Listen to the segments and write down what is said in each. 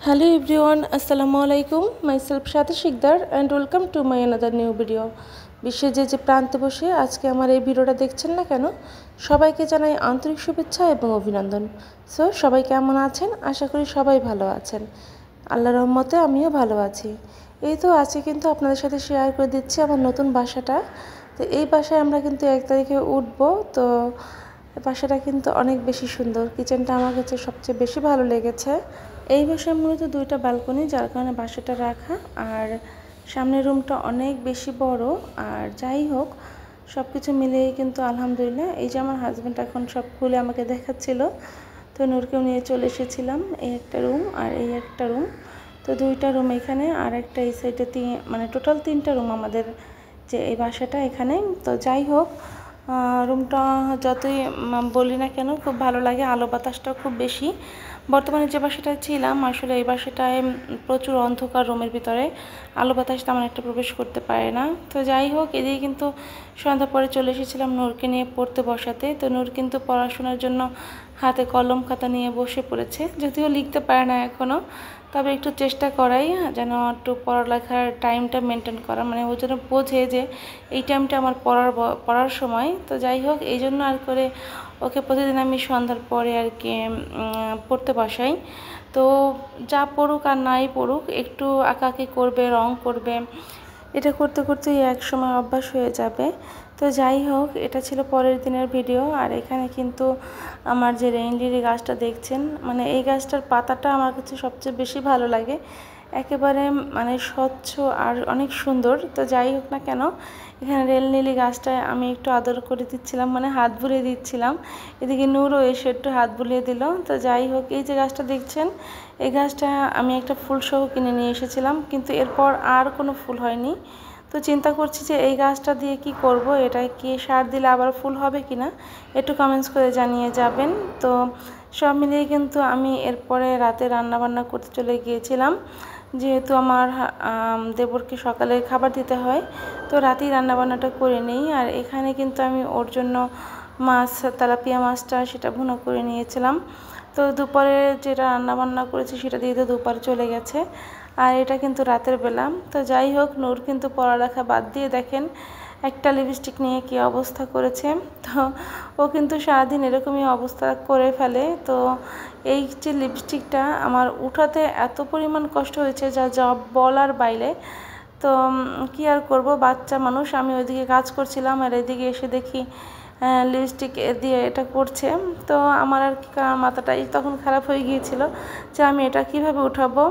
Hello everyone, Assalamu alaikum. Myself Shati Shikdar and welcome to my another new video. বিশ্বের যে প্রান্তে বসে আজকে আমার এই ভিডিওটা দেখছেন না কেন, সবাইকে জানাই আন্তরিক শুভেচ্ছা এবং অভিনন্দন। সো সবাই কেমন আছেন? আশা করি সবাই ভালো আছেন। আল্লাহর রহমতে আমিও ভালো আছি। এই তো আজকে কিন্তু আপনাদের সাথে শেয়ার করে দিচ্ছি আমার নতুন বাসাটা। তো এই বাসায় আমরা কিন্তু 1 তারিখে উঠবো। তো বাসাটা কিন্তু অনেক বেশি সুন্দর। কিচেনটা আমার কাছে সবচেয়ে বেশি ভালো লেগেছে। এই বাসায় মূলত 2টা ব্যালকনি, যার কারণে বাসাটা রাখা। আর সামনের রুমটা অনেক বেশি বড়। আর যাই হোক, সব কিছু মিলিয়ে কিন্তু আলহামদুলিল্লাহ। এই যে আমার হাজব্যান্ড এখন সব খুলে আমাকে দেখাচ্ছিল, তো নূরকেও নিয়ে চলে এসেছিলাম। এই একটা রুম আর এই একটা রুম, তো 2টা রুম এখানে আর একটা এই সাইডে, মানে টোটাল 3টা রুম আমাদের যে এই বাসাটা এখানে। তো যাই হোক, রুমটা যতই বলি না কেন খুব ভালো লাগে। আলো বাতাসটাও খুব বেশি। বর্তমানে যে বাসাটায় ছিলাম, আসলে এই বাসাটায় প্রচুর অন্ধকার, রুমের ভিতরে আলো বাতাস তেমন একটা প্রবেশ করতে পারে না। তো যাই হোক, এদিকে কিন্তু সন্ধ্যা পরে চলে এসেছিলাম নূরকে নিয়ে পড়তে বসাতে। তো নূর কিন্তু পড়াশোনার জন্য হাতে কলম খাতা নিয়ে বসে পড়েছে, যদিও লিখতে পারে না এখনও, তবে একটু চেষ্টা করাই যেন একটু পড়ালেখার টাইমটা মেনটেন করা, মানে ও যেন বোঝে যে এই টাইমটা আমার পড়ার সময়। তো যাই হোক, এই জন্য আর করে ওকে প্রতিদিন আমি সন্ধ্যার পরে আর কি পড়তে বসাই। তো যা পড়ুক আর নাই পড়ুক, একটু আঁকাআঁকি করবে, রং করবে, এটা করতে করতেই এক সময় অভ্যাস হয়ে যাবে। তো যাই হোক, এটা ছিল পরের দিনের ভিডিও। আর এখানে কিন্তু আমার যে রেইন লিলি গাছটা দেখছেন, মানে এই গাছটার পাতাটা আমার কাছে সবচেয়ে বেশি ভালো লাগে। একেবারে মানে স্বচ্ছ আর অনেক সুন্দর। তো যাই হোক না কেন, এখানে রেল লিলি গাছটায় আমি একটু আদর করে দিচ্ছিলাম, মানে হাত বুলিয়ে দিচ্ছিলাম। এদিকে নূরও এসে একটু হাত বুলিয়ে দিল। তো যাই হোক, এই যে গাছটা দেখছেন, এই গাছটা আমি একটা ফুলসহ কিনে নিয়ে এসেছিলাম, কিন্তু এরপর আর কোনো ফুল হয়নি। তো চিন্তা করছি যে এই গাছটা দিয়ে কি করব, এটা কি সার দিলে আবার ফুল হবে কি না, একটু কমেন্টস করে জানিয়ে যাবেন। তো সব মিলিয়ে কিন্তু আমি এরপরে রাতে রান্নাবান্না করতে চলে গিয়েছিলাম, যেহেতু আমার দেবরকে সকালে খাবার দিতে হয়। তো রাতেই রান্নাবান্নাটা করে নিই। আর এখানে কিন্তু আমি ওর জন্য মাছ, তেলাপিয়া মাছটা সেটা ভুনা করে নিয়েছিলাম। তো দুপুরে যেটা রান্নাবান্না করেছি সেটা দিয়ে তো দুপুর চলে গেছে, আর এটা কিন্তু রাতের বেলা। তো যাই হোক, নূর কিন্তু পড়ালেখা বাদ দিয়ে দেখেন একটা লিপস্টিক নিয়ে কি অবস্থা করেছে। তো ও কিন্তু সারাদিন এরকমই অবস্থা করে ফেলে। তো এই যে লিপস্টিকটা আমার উঠাতে এত পরিমাণ কষ্ট হয়েছে, যা বলার বাইরে। তো কি আর করব, বাচ্চা মানুষ। আমি ওইদিকে কাজ করছিলাম আর এদিকে এসে দেখি লিপস্টিক দিয়ে এটা করছে। তো আমার আর কি মাথাটাই তখন খারাপ হয়ে গিয়েছিল যে আমি এটা কিভাবে উঠাবো।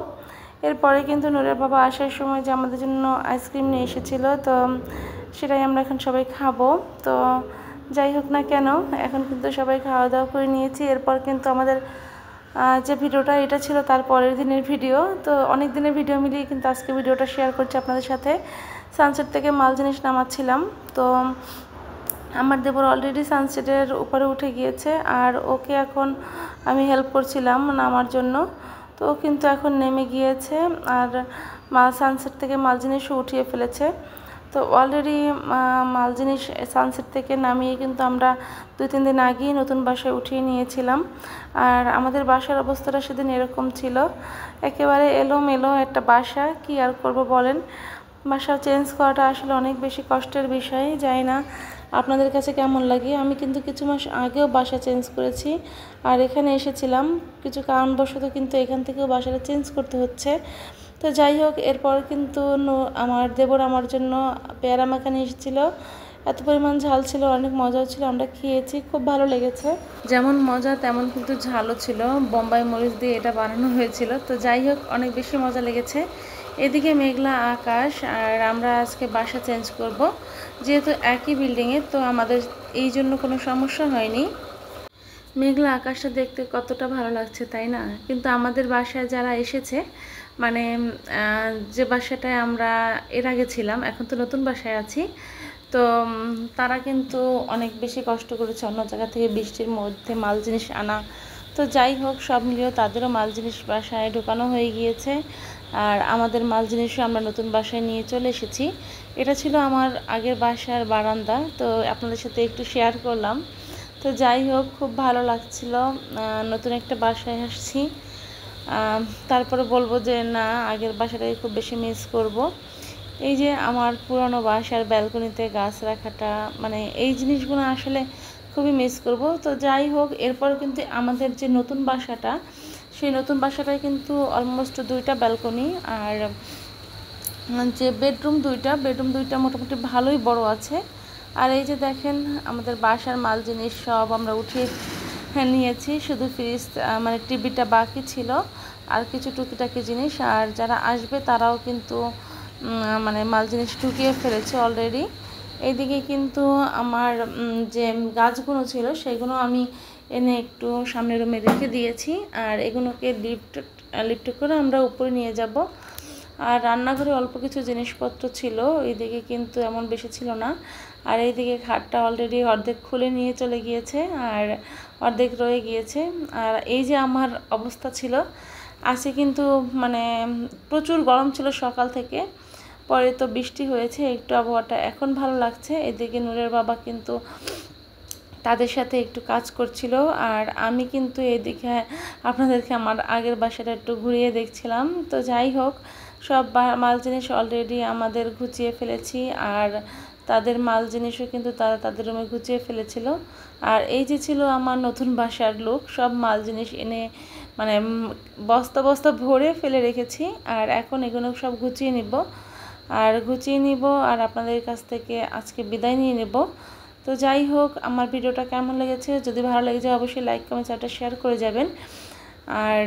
এরপরে কিন্তু নূরের বাবা আসার সময় যে আমাদের জন্য আইসক্রিম নিয়ে এসেছিল, তো সেটাই আমরা এখন সবাই খাবো। তো যাই হোক না কেন, এখন কিন্তু সবাই খাওয়া দাওয়া করে নিয়েছি। এরপর কিন্তু আমাদের যে ভিডিওটা, এটা ছিল তার পরের দিনের ভিডিও। তো অনেক দিনের ভিডিও মিলিয়ে কিন্তু আজকে ভিডিওটা শেয়ার করছি আপনাদের সাথে। সানসেট থেকে মাল জিনিস নামাচ্ছিলাম। তো আমার দেবর অলরেডি সানসেটের উপরে উঠে গিয়েছে, আর ওকে এখন আমি হেল্প করছিলাম নামার জন্য। তো ও কিন্তু এখন নেমে গিয়েছে, আর সানসেট থেকে মাল জিনিসও উঠিয়ে ফেলেছে। তো অলরেডি মাল জিনিস সানসেট থেকে নামিয়ে কিন্তু আমরা 2-3 দিন আগেই নতুন বাসায় উঠিয়ে নিয়েছিলাম। আর আমাদের বাসার অবস্থাটা সেদিন এরকম ছিল, একেবারে এলোমেলো একটা বাসা। কি আর করব বলেন, বাসা চেঞ্জ করাটা আসলে অনেক বেশি কষ্টের বিষয়। জানি না আপনাদের কাছে কেমন লাগে। আমি কিন্তু কিছু মাস আগেও বাসা চেঞ্জ করেছি, আর এখানে এসেছিলাম কিছু কারণবশত, কিন্তু এখান থেকেও বাসাটা চেঞ্জ করতে হচ্ছে। তো যাই হোক, এরপর কিন্তু আমার দেবর আমার জন্য পেয়ারা মাখা নিয়ে এসেছিলো। এত পরিমাণ ঝাল ছিল, অনেক মজাও ছিল, আমরা খেয়েছি, খুব ভালো লেগেছে। যেমন মজা তেমন কিন্তু ঝালও ছিল, বোম্বাই মরিচ দিয়ে এটা বানানো হয়েছিল। তো যাই হোক, অনেক বেশি মজা লেগেছে। এদিকে মেঘলা আকাশ, আর আমরা আজকে বাসা চেঞ্জ করব, যেহেতু একই বিল্ডিংয়ে, তো আমাদের এই জন্য কোনো সমস্যা হয়নি। মেঘলা আকাশটা দেখতে কতটা ভালো লাগছে, তাই না? কিন্তু আমাদের বাসায় যারা এসেছে, মানে যে বাসাটায় আমরা এর আগে ছিলাম, এখন তো নতুন বাসায় আছি, তো তারা কিন্তু অনেক বেশি কষ্ট করেছে অন্য জায়গা থেকে বৃষ্টির মধ্যে মাল জিনিস আনা। তো যাই হোক, সব মিলিয়েও তাদেরও মাল জিনিস বাসায় ঢোকানো হয়ে গিয়েছে, আর আমাদের মাল জিনিসও আমরা নতুন বাসায় নিয়ে চলে এসেছি। এটা ছিল আমার আগের বাসার বারান্দা, তো আপনাদের সাথে একটু শেয়ার করলাম। তো যাই হোক, খুব ভালো লাগছিল, নতুন একটা বাসায় আসছি। তারপরে বলবো যে না, আগের বাসাটাকে খুব বেশি মিস করব। এই যে আমার পুরনো বাসার ব্যালকনিতে গাছ রাখাটা, মানে এই জিনিসগুলো আসলে খুবই মিস করব। তো যাই হোক, এরপর কিন্তু আমাদের যে নতুন বাসাটা, সেই নতুন বাসাটায় কিন্তু অলমোস্ট 2টা ব্যালকনি, আর যে বেডরুম দুইটা মোটামুটি ভালোই বড় আছে। আর এই যে দেখেন, আমাদের বাসার মাল জিনিস সব আমরা উঠিয়ে নিয়েছি, শুধু ফ্রিজ মানে টিভিটা বাকি ছিল, আর কিছু টুকিটাকি জিনিস। আর যারা আসবে তারাও কিন্তু মানে মাল জিনিস ঢুকিয়ে ফেলেছে অলরেডি। এইদিকে কিন্তু আমার যে গাছগুলো ছিল সেগুলো আমি এনে একটু সামনের রুমে রেখে দিয়েছি, আর এগুলোকে লিফটে করে আমরা উপরে নিয়ে যাব। আর রান্নাঘরে অল্প কিছু জিনিসপত্র ছিল, এইদিকে কিন্তু এমন বেশি ছিল না। আর এইদিকে খাটটা অলরেডি অর্ধেক খুলে নিয়ে চলে গিয়েছে, আর অর্ধেক রয়ে গিয়েছে। আর এই যে আমার অবস্থা ছিল আজকে, কিন্তু মানে প্রচুর গরম ছিল সকাল থেকে, পরে তো বৃষ্টি হয়েছে, একটু আবহাওয়াটা এখন ভালো লাগছে। এদিকে নূরের বাবা কিন্তু তাদের সাথে একটু কাজ করছিল, আর আমি কিন্তু এদিকে আপনাদেরকে আমার আগের বাসাটা একটু ঘুরিয়ে দেখছিলাম। তো যাই হোক, সব মাল জিনিস অলরেডি আমাদের গুছিয়ে ফেলেছি, আর তাদের মাল জিনিসও কিন্তু তারা তাদের রুমে গুছিয়ে ফেলেছিল। আর এই যে ছিল আমার নতুন বাসার লোক, সব মাল জিনিস এনে মানে বস্তা বস্তা ভরে ফেলে রেখেছি, আর এখন এগুলো সব গুছিয়ে নিব, আর আপনাদের কাছ থেকে আজকে বিদায় নিয়ে নেব। তো যাই হোক, আমার ভিডিওটা কেমন লেগেছে, যদি ভালো লেগে যায় অবশ্যই লাইক কমেন্ট চ্যানেলটা শেয়ার করে যাবেন। আর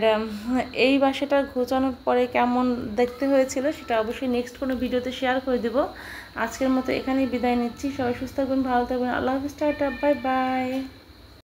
এই বাসাটা ঘোচানোর পরে কেমন দেখতে হয়েছিল সেটা অবশ্যই নেক্সট কোনো ভিডিওতে শেয়ার করে দেব। আজকের মতো এখানেই বিদায় নিচ্ছি। সবাই সুস্থ থাকবেন, ভালো থাকবেন। আল্লাহ হাফেজ, টাটা, বাই বাই।